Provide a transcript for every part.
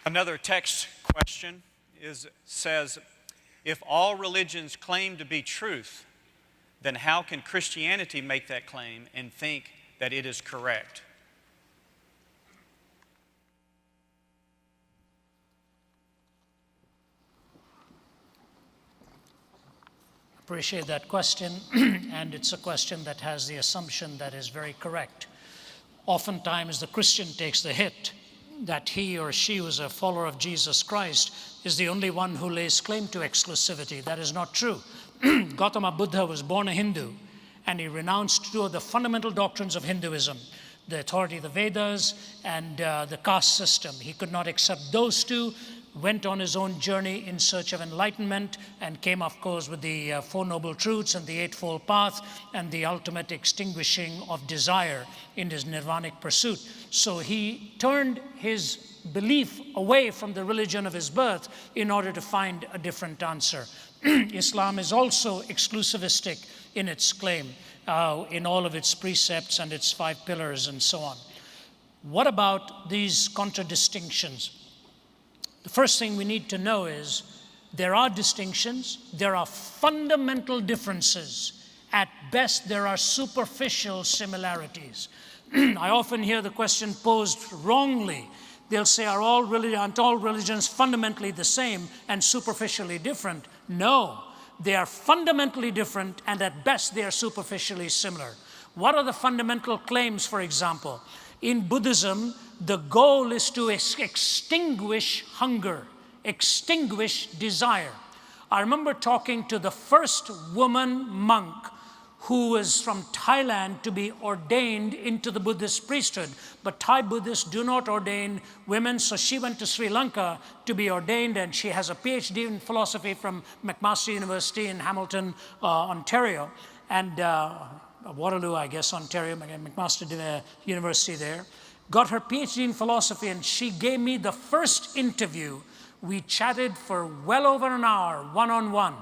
Another text question says, if all religions claim to be truth, then how can Christianity make that claim and think that it is correct? Appreciate that question, and it's a question that has the assumption that is very correct. Oftentimes the Christian takes the hit that he or she who is a follower of Jesus Christ is the only one who lays claim to exclusivity. That is not true. Gautama Buddha was born a Hindu, and he renounced two of the fundamental doctrines of Hinduism, the authority of the Vedas and the caste system. He could not accept those two, went on his own journey in search of enlightenment, and came, of course, with the Four Noble Truths and the Eightfold Path and the ultimate extinguishing of desire in his nirvanic pursuit. So he turned his belief away from the religion of his birth in order to find a different answer. Islam is also exclusivistic in its claim, in all of its precepts and its 5 pillars and so on. What about these contradistinctions? The first thing we need to know is there are distinctions, there are fundamental differences. At best, there are superficial similarities. I often hear the question posed wrongly. They'll say, aren't all religions fundamentally the same and superficially different? No, they are fundamentally different, and at best they are superficially similar. What are the fundamental claims, for example? In Buddhism, the goal is to extinguish hunger, extinguish desire. I remember talking to the first woman monk who was from Thailand to be ordained into the Buddhist priesthood. But Thai Buddhists do not ordain women, so she went to Sri Lanka to be ordained, and she has a PhD in philosophy from McMaster University in Hamilton, Ontario, and Waterloo, I guess, Ontario, McMaster University there. Got her PhD in philosophy, and she gave me the first interview. We chatted for well over an hour, one-on-one,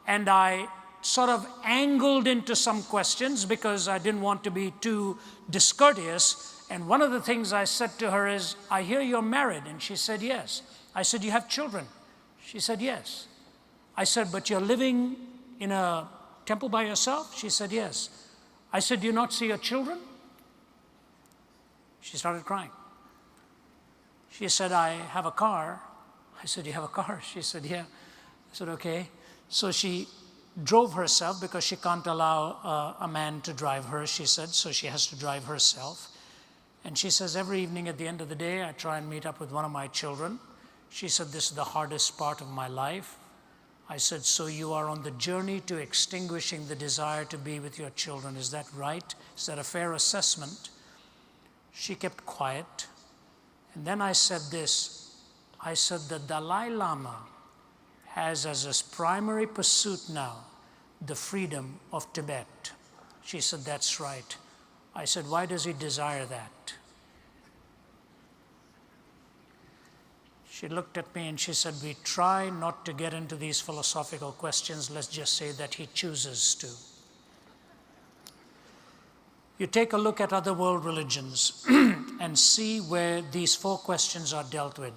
and I sort of angled into some questions because I didn't want to be too discourteous. And one of the things I said to her is, I hear you're married. And she said, yes. I said, you have children? She said, yes. I said, but you're living in a temple by yourself? She said, yes. I said, do you not see your children? She started crying. She said, I have a car. I said, you have a car? She said, yeah. I said, okay. So she drove herself because she can't allow a man to drive her, she said, so she has to drive herself. And she says, every evening at the end of the day, I try and meet up with one of my children. She said, this is the hardest part of my life. I said, so you are on the journey to extinguishing the desire to be with your children. Is that right? Is that a fair assessment? She kept quiet. And then I said this. I said, the Dalai Lama has as his primary pursuit now the freedom of Tibet. She said, that's right. I said, why does he desire that? She looked at me and she said, we try not to get into these philosophical questions. Let's just say that he chooses to. You take a look at other world religions and see where these 4 questions are dealt with: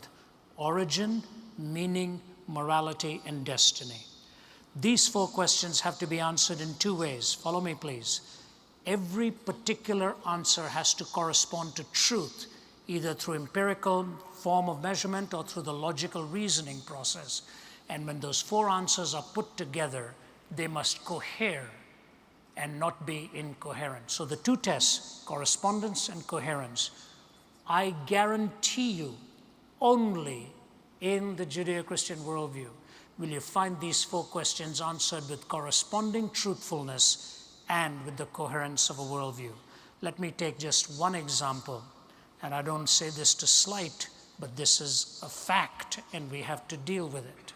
origin, meaning, morality, and destiny. These 4 questions have to be answered in 2 ways. Follow me, please. Every particular answer has to correspond to truth, either through empirical form of measurement or through the logical reasoning process. And when those 4 answers are put together, they must cohere and not be incoherent. So the 2 tests, correspondence and coherence, I guarantee you, only in the Judeo-Christian worldview will you find these 4 questions answered with corresponding truthfulness and with the coherence of a worldview. Let me take just one example, and I don't say this to slight, but this is a fact, and we have to deal with it.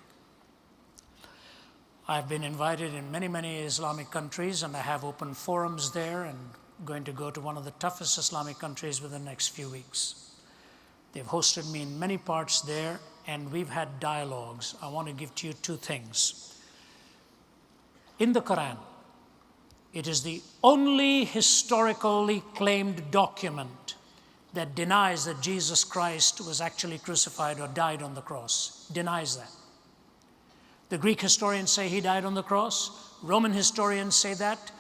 I've been invited in many, many Islamic countries, and I have open forums there, and going to go to one of the toughest Islamic countries within the next few weeks. They've hosted me in many parts there, and we've had dialogues. I want to give to you 2 things. In the Quran, it is the only historically claimed document that denies that Jesus Christ was actually crucified or died on the cross. Denies that. The Greek historians say he died on the cross. Roman historians say that.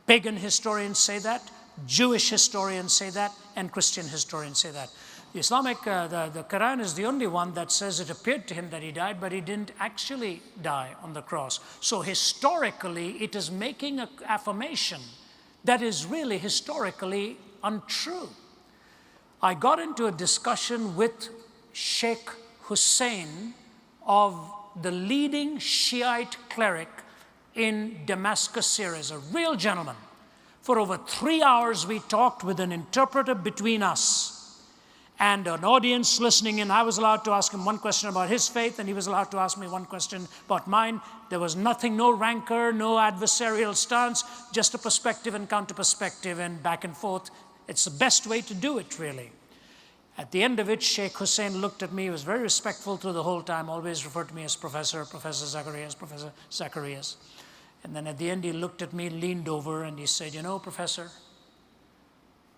Pagan historians say that. Jewish historians say that. And Christian historians say that. The Quran is the only one that says it appeared to him that he died, but he didn't actually die on the cross. So historically, it is making an affirmation that is really historically untrue. I got into a discussion with Sheikh Hussein of the leading Shiite cleric in Damascus, Syria, a real gentleman. For over 3 hours, we talked with an interpreter between us and an audience listening in. I was allowed to ask him one question about his faith, and he was allowed to ask me one question about mine. There was nothing, no rancor, no adversarial stance, just a perspective and counter-perspective and back and forth. It's the best way to do it, really. At the end of it, Sheikh Hussein looked at me. He was very respectful through the whole time, always referred to me as Professor Zacharias. And then at the end, he looked at me, leaned over, and he said, "You know, Professor,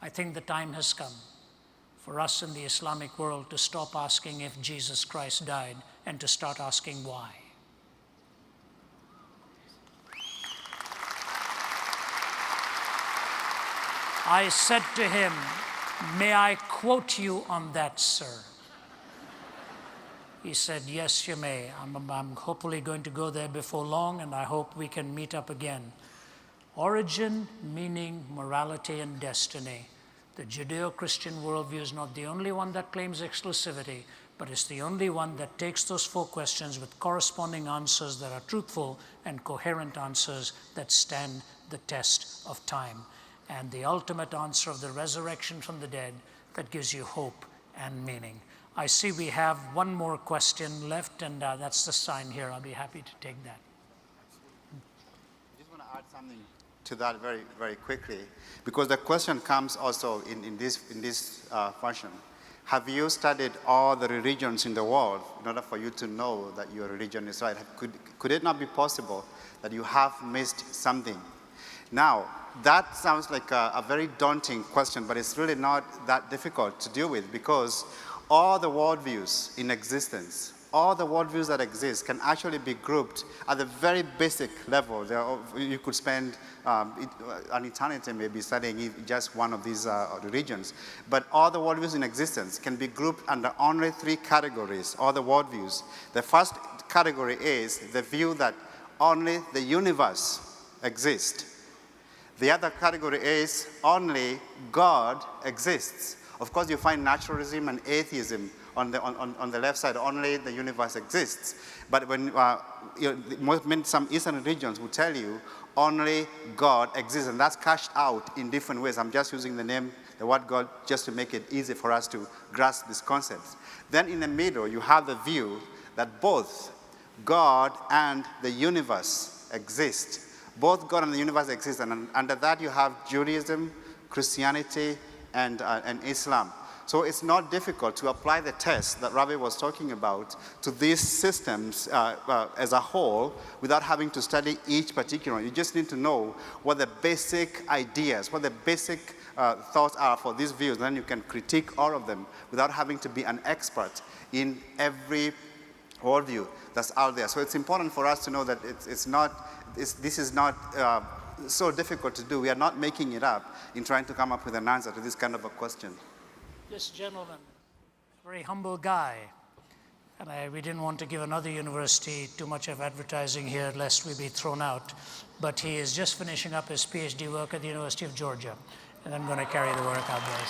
I think the time has come for us in the Islamic world to stop asking if Jesus Christ died and to start asking why." I said to him, "May I quote you on that, sir?" He said, "Yes, you may. I'm hopefully going to go there before long, and I hope we can meet up again." Origin, meaning, morality, and destiny. The Judeo-Christian worldview is not the only one that claims exclusivity, but it's the only one that takes those 4 questions with corresponding answers that are truthful and coherent answers that stand the test of time. And the ultimate answer of the resurrection from the dead that gives you hope and meaning. I see we have one more question left, and that's the sign here. I'll be happy to take that. I just want to add something to that very, very quickly, because the question comes also in this fashion. Have you studied all the religions in the world in order for you to know that your religion is right? Could it not be possible that you have missed something? Now, that sounds like a very daunting question, but it's really not that difficult to deal with, because all the worldviews in existence, all the worldviews that exist can actually be grouped at the very basic level. You could spend an eternity maybe studying just one of these religions. But all the worldviews in existence can be grouped under only 3 categories, all the worldviews. The first category is the view that only the universe exists. The other category is only God exists. Of course, you find naturalism and atheism on the left side, only the universe exists. But when some Eastern religions will tell you only God exists, and that's cashed out in different ways. I'm just using the word God, just to make it easy for us to grasp these concepts. Then in the middle, you have the view that both God and the universe exist. Both God and the universe exist, and under that you have Judaism, Christianity, and Islam. So it's not difficult to apply the test that Ravi was talking about to these systems as a whole without having to study each particular one. You just need to know what the basic ideas, what the basic thoughts are for these views. Then you can critique all of them without having to be an expert in every worldview that's out there. So it's important for us to know that this is not so difficult to do. We are not making it up in trying to come up with an answer to this kind of a question. This gentleman, very humble guy, and we didn't want to give another university too much of advertising here lest we be thrown out, but he is just finishing up his PhD work at the University of Georgia, and I'm going to carry the work out there.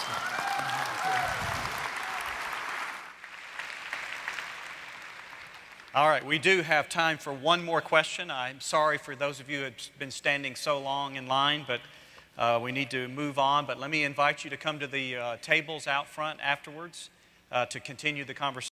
All right, we do have time for one more question. I'm sorry for those of you who have been standing so long in line, but we need to move on. But let me invite you to come to the tables out front afterwards to continue the conversation.